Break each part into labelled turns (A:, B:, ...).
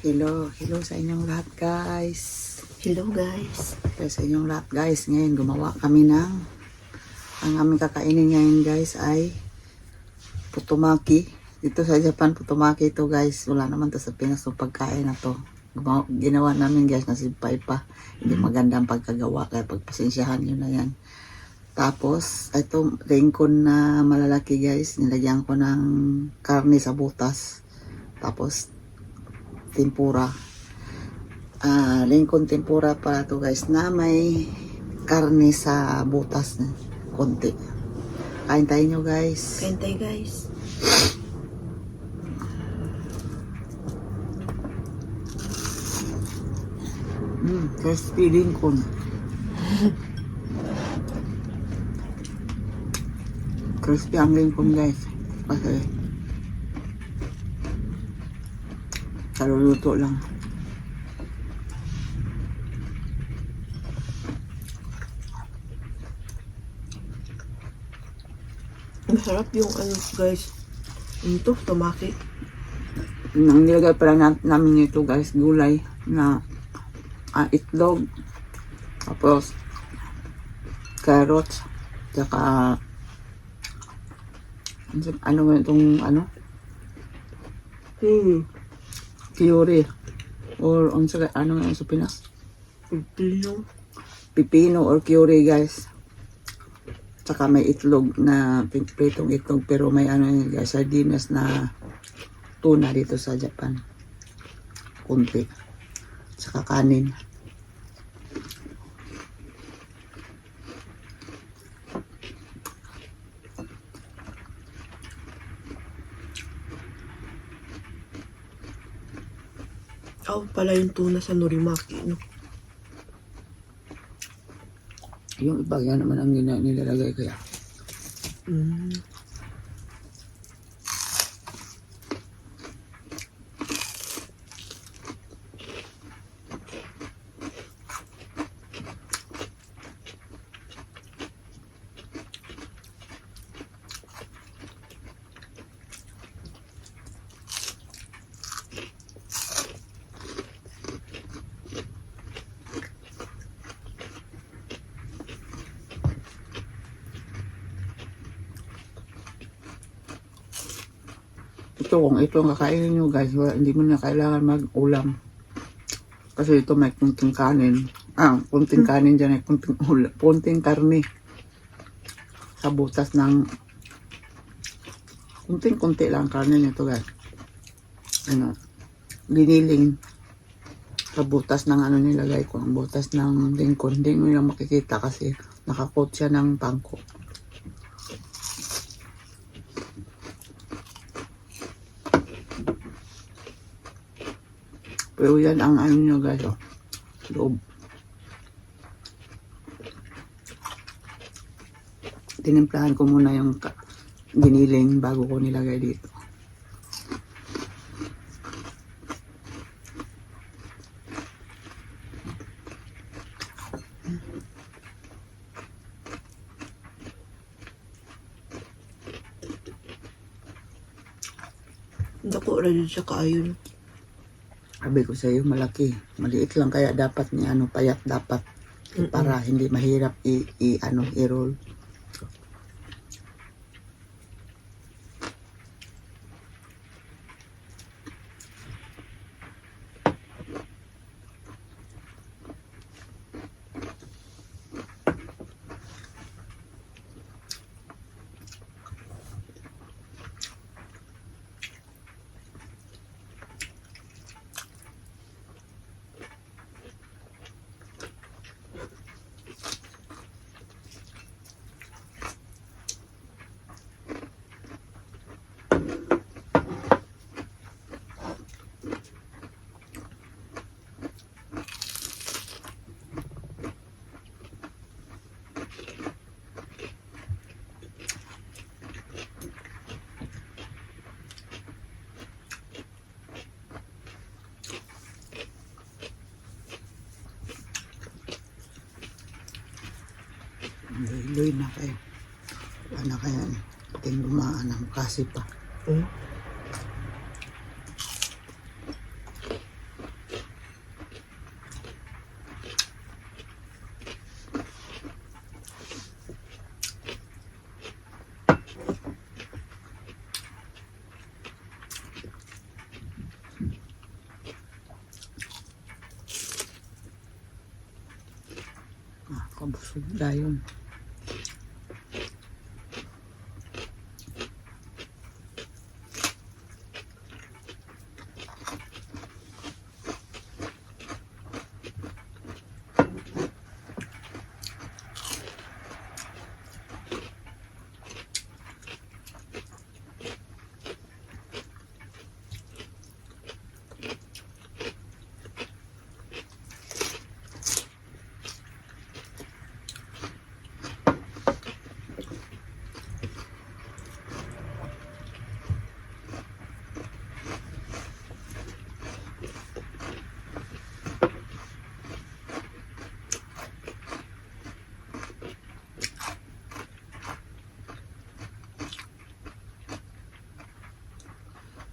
A: Hello sa inyong lahat guys.
B: Hello guys.
A: Hello sa inyong lahat guys. Ngayon gumawa kami ng ang aming kakainin ngayon guys ay putumaki. Dito sa Japan putumaki ito guys. Wala naman to sa Pinas yung pagkain na to. Ginawa namin guys na simpay pa. Hindi maganda ang pagkagawa kaya pagpasensyahan nyo na yan. Tapos ito lingkon na malalaki guys. Nilagyan ko ng karne sa butas. Tapos tempura. Lingkon tempura pala to guys na may karne sa butas na konti. Kain tayo nyo guys.
B: Kain tayo guys.
A: Crispy lingkon. Crispy ang lingkon guys. Kasi kaluluto lang.
B: Masarap yung guys. Ito, tomaki.
A: Nang nilagay pala namin ito guys, gulay na itlog. Tapos carrots. Tsaka ano ba itong curry or ano nga sa Pinas? Pipino or curry guys. Tsaka may itlog na pritong itlog pero may guys, sardinas na tuna dito sa Japan. Kunti. Tsaka kanin.
B: Pala yung tuna sa norimaki, no?
A: Yung iba yan naman ang nilalagay kaya. Ito, kung ito ang kakainin nyo guys, hindi mo na kailangan mag-ulam. Kasi ito may kunting kanin. Kunting kanin dyan ay kunting karne. Sa butas ng kunting-kunti lang karne nito guys. Giniling. Sa butas ng nilagay ko. Ang butas ng lingkon. Hindi mo lang makikita kasi nakakot siya ng pangko. Pero yan ang nyo guys, loob. Tinimplahan ko muna yung giniling bago ko nilagay dito.
B: Dako rin siya kaayon.
A: Sabi ko sa iyo, malaki. Maliit lang kaya dapat ni payat dapat para hindi mahirap i-roll. Loy na kayo. Ano kaya pating gumaan ang kasi pa. Dayon.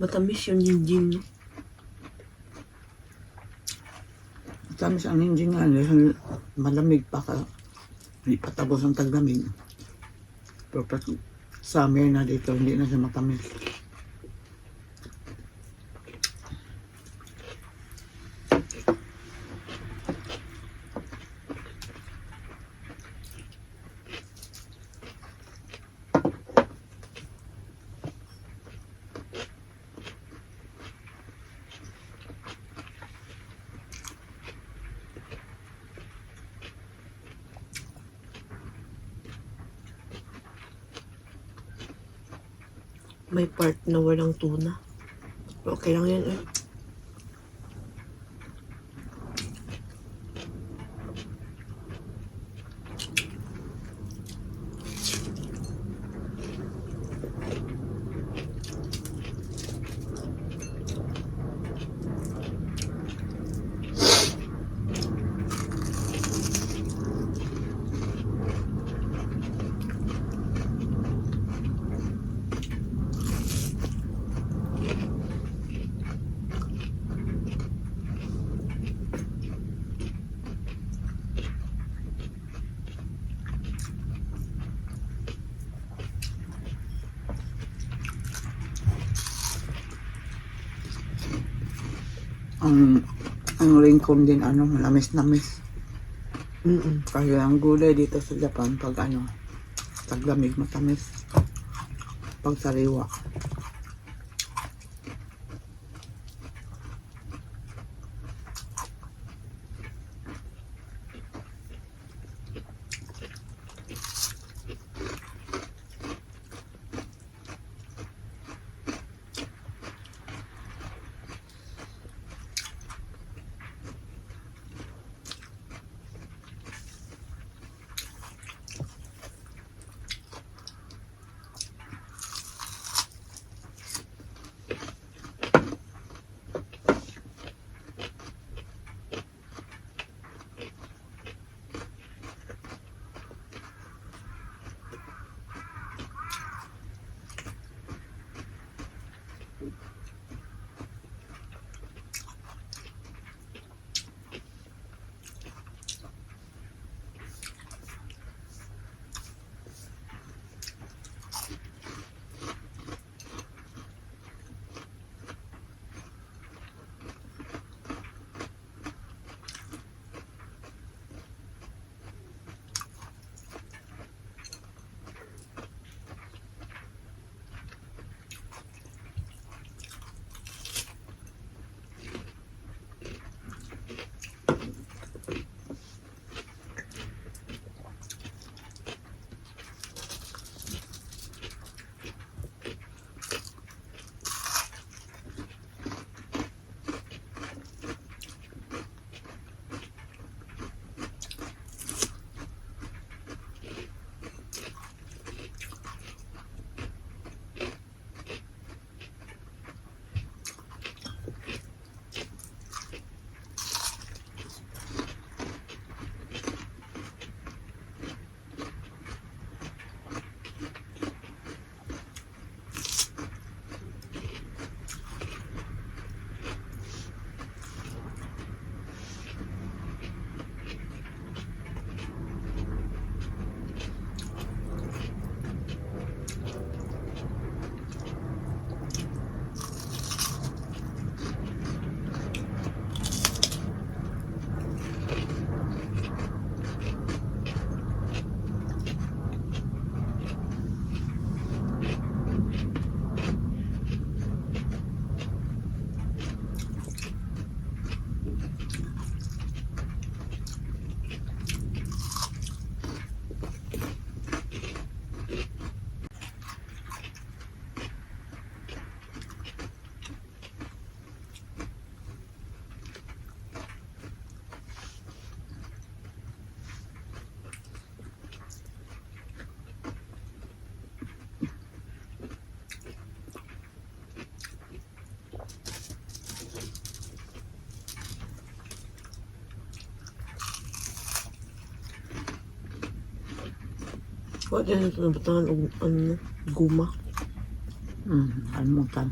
B: Matamis yung jinjin, no?
A: Tamis ang hindi nga dahil malamig pa ka. Hindi pa tapos ang taglamig. Pero pag summer na dito, hindi na siya matamis.
B: May part na walang tuna. Okay lang yan, eh.
A: Ang Rincon din, malamis-namis.
B: Mm-mm.
A: Kaya ang gulay dito sa Japan, pag taglamig, matamis. Pag sariwa.
B: Huwag din ito nabatangan og ano, guma.
A: Almutan.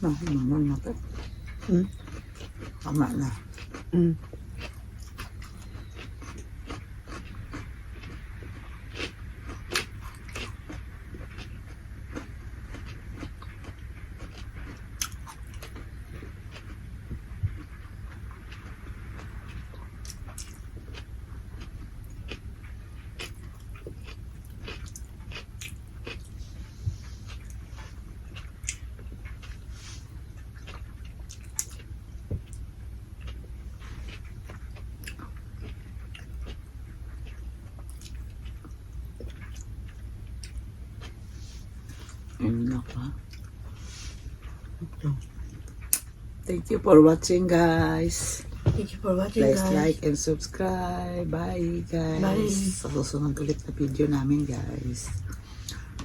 A: Naman na to. Tama na.
B: Mm.
A: Ayun na pa. Thank you for watching, guys.
B: Thank you for watching,
A: Please
B: guys.
A: like and subscribe. Bye, guys.
B: Bye.
A: Sa susunod ulit na video namin, guys.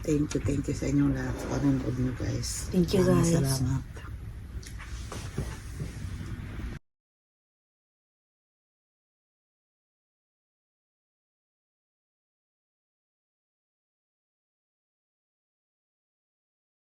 A: Thank you sa inyong lahat sa panonood nyo, guys.
B: Thank you,
A: Maraming
B: guys.
A: Salamat.